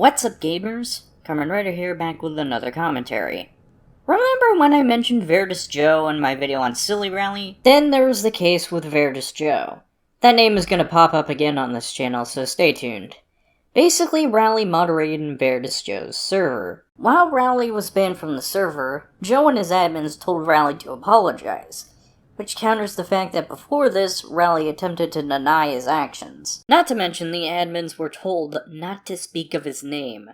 What's up, gamers? Coming right here back with another commentary. Remember when I mentioned Veridis Joe in my video on Silly Rally? Then there was the case with Veridis Joe. That name is gonna pop up again on this channel, so stay tuned. Basically, Rally moderated in Veridis Joe's server. While Rally was banned from the server, Joe and his admins told Rally to apologize, which counters the fact that before this, Rally attempted to deny his actions. Not to mention, the admins were told not to speak of his name,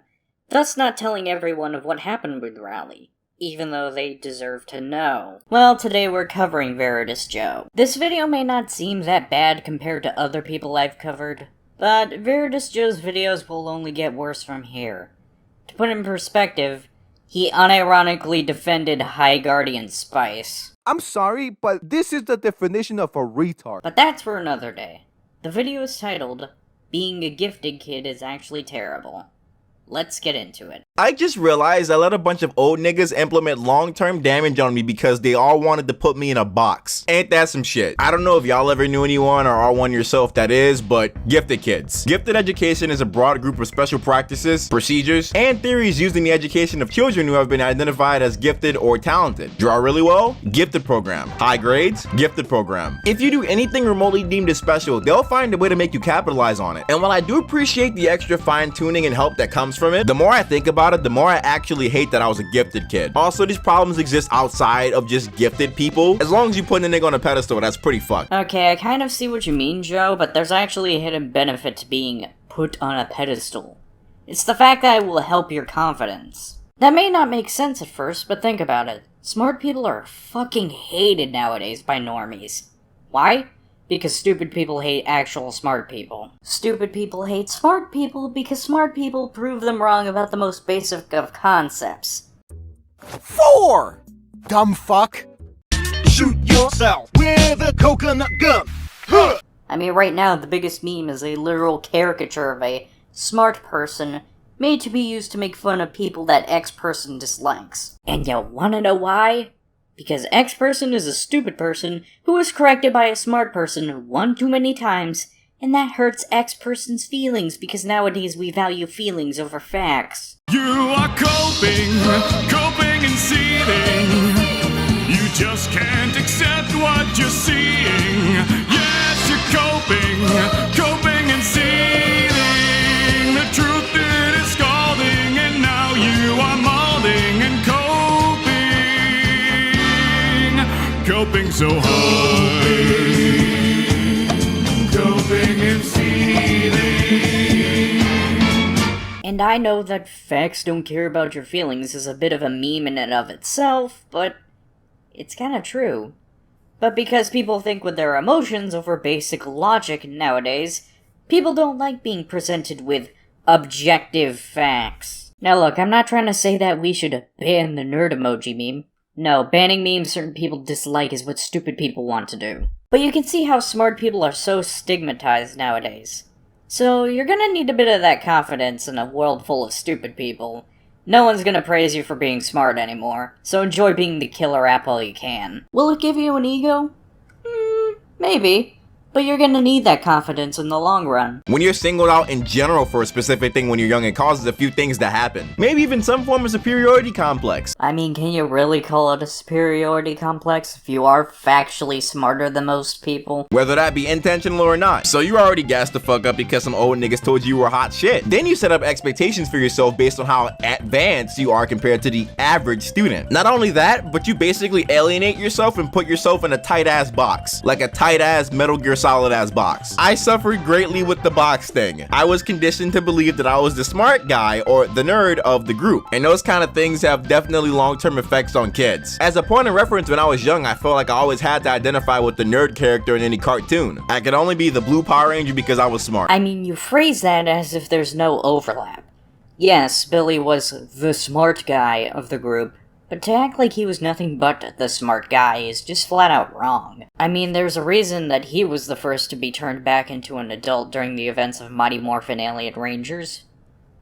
thus not telling everyone of what happened with Rally, even though they deserve to know. Well, today we're covering Veridis Joe. This video may not seem that bad compared to other people I've covered, but Veridis Joe's videos will only get worse from here. To put in perspective, he unironically defended High Guardian Spice. I'm sorry, but this is the definition of a retard. But that's for another day. The video is titled, Being a Gifted Kid is Actually Terrible. Let's get into it. I just realized I let a bunch of old niggas implement long-term damage on me because they all wanted to put me in a box. Ain't that some shit? I don't know if y'all ever knew anyone or are one yourself that is, but gifted kids. Gifted education is a broad group of special practices, procedures, and theories used in the education of children who have been identified as gifted or talented. Draw really well? Gifted program. High grades? Gifted program. If you do anything remotely deemed as special, they'll find a way to make you capitalize on it. And while I do appreciate the extra fine-tuning and help that comes from it, the more I think about it, the more I actually hate that I was a gifted kid. Also, these problems exist outside of just gifted people. As long as you put a nigga on a pedestal, that's pretty fucked. Okay, I kind of see what you mean, Joe, but there's actually a hidden benefit to being put on a pedestal. It's the fact that it will help your confidence. That may not make sense at first, but think about it. Smart people are fucking hated nowadays by normies. Why? Because stupid people hate actual smart people. Stupid people hate smart people because smart people prove them wrong about the most basic of concepts. 4! Dumb fuck. Shoot yourself with a coconut gun. Huh. I mean, right now, the biggest meme is a literal caricature of a smart person made to be used to make fun of people that X person dislikes. And you wanna know why? Because X person is a stupid person who was corrected by a smart person one too many times, and that hurts X person's feelings because nowadays we value feelings over facts. You are coping and seething. You just can't accept what you're seeing. Yes, you're coping and seething. The truth it is scalding, and now you are molding and coping so hard, coping and seething. And I know that facts don't care about your feelings is a bit of a meme in and of itself, but it's kinda true. But because people think with their emotions over basic logic nowadays, people don't like being presented with objective facts. Now look, I'm not trying to say that we should ban the nerd emoji meme. No, banning memes certain people dislike is what stupid people want to do. But you can see how smart people are so stigmatized nowadays. So you're gonna need a bit of that confidence in a world full of stupid people. No one's gonna praise you for being smart anymore, so enjoy being the killer app while you can. Will it give you an ego? Maybe. But you're gonna need that confidence in the long run. When you're singled out in general for a specific thing when you're young, it causes a few things to happen. Maybe even some form of superiority complex. I mean, can you really call it a superiority complex if you are factually smarter than most people? Whether that be intentional or not. So you already gassed the fuck up because some old niggas told you were hot shit. Then you set up expectations for yourself based on how advanced you are compared to the average student. Not only that, but you basically alienate yourself and put yourself in a tight ass box. Like a tight ass Metal Gear Solid ass box. I suffered greatly with the box thing. I was conditioned to believe that I was the smart guy or the nerd of the group, and those kind of things have definitely long-term effects on kids. As a point of reference, when I was young, I felt like I always had to identify with the nerd character in any cartoon. I could only be the blue Power Ranger because I was smart. I mean, you phrase that as if there's no overlap. Yes, Billy was the smart guy of the group, but to act like he was nothing but the smart guy is just flat out wrong. I mean, there's a reason that he was the first to be turned back into an adult during the events of Mighty Morphin Alien Rangers,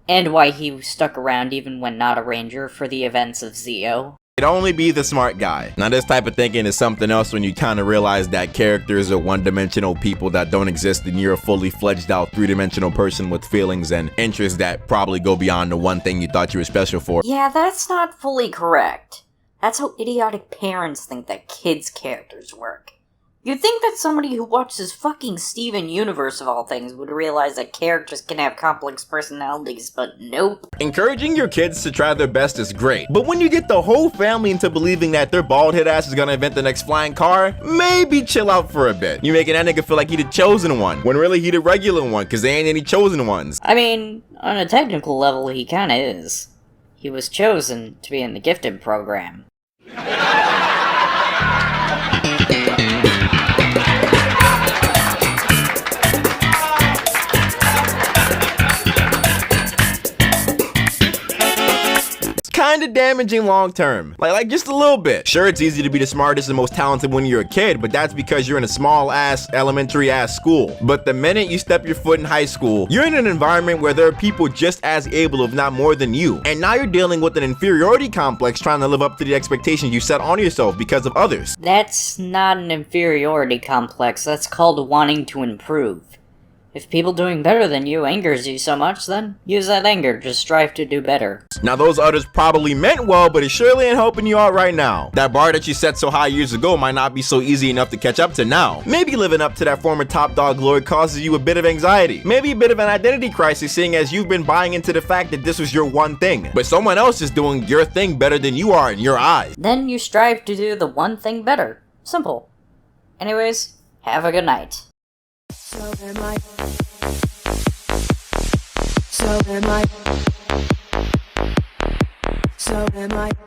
and why he stuck around even when not a ranger for the events of Zeo. only be the smart guy. Now this type of thinking is something else when you kind of realize that characters are one-dimensional people that don't exist and you're a fully fledged out three-dimensional person with feelings and interests that probably go beyond the one thing you thought you were special for. Yeah, that's not fully correct. That's how idiotic parents think that kids' characters work. You'd think that somebody who watches fucking Steven Universe of all things would realize that characters can have complex personalities, but nope. Encouraging your kids to try their best is great, but when you get the whole family into believing that their bald head ass is gonna invent the next flying car, maybe chill out for a bit. You making that nigga feel like he the chosen one, when really he the regular one, cause there ain't any chosen ones. I mean, on a technical level, he kinda is. He was chosen to be in the gifted program. Kinda damaging long term. Like just a little bit. Sure, it's easy to be the smartest and most talented when you're a kid, but that's because you're in a small ass, elementary ass school. But the minute you step your foot in high school, you're in an environment where there are people just as able, if not more than you. And now you're dealing with an inferiority complex trying to live up to the expectations you set on yourself because of others. That's not an inferiority complex, that's called wanting to improve. If people doing better than you angers you so much, then use that anger to strive to do better. Now those others probably meant well, but it surely ain't helping you out right now. That bar that you set so high years ago might not be so easy enough to catch up to now. Maybe living up to that former top dog glory causes you a bit of anxiety. Maybe a bit of an identity crisis, seeing as you've been buying into the fact that this was your one thing, but someone else is doing your thing better than you are in your eyes. Then you strive to do the one thing better. Simple. Anyways, have a good night. So am I. So am I. So am I.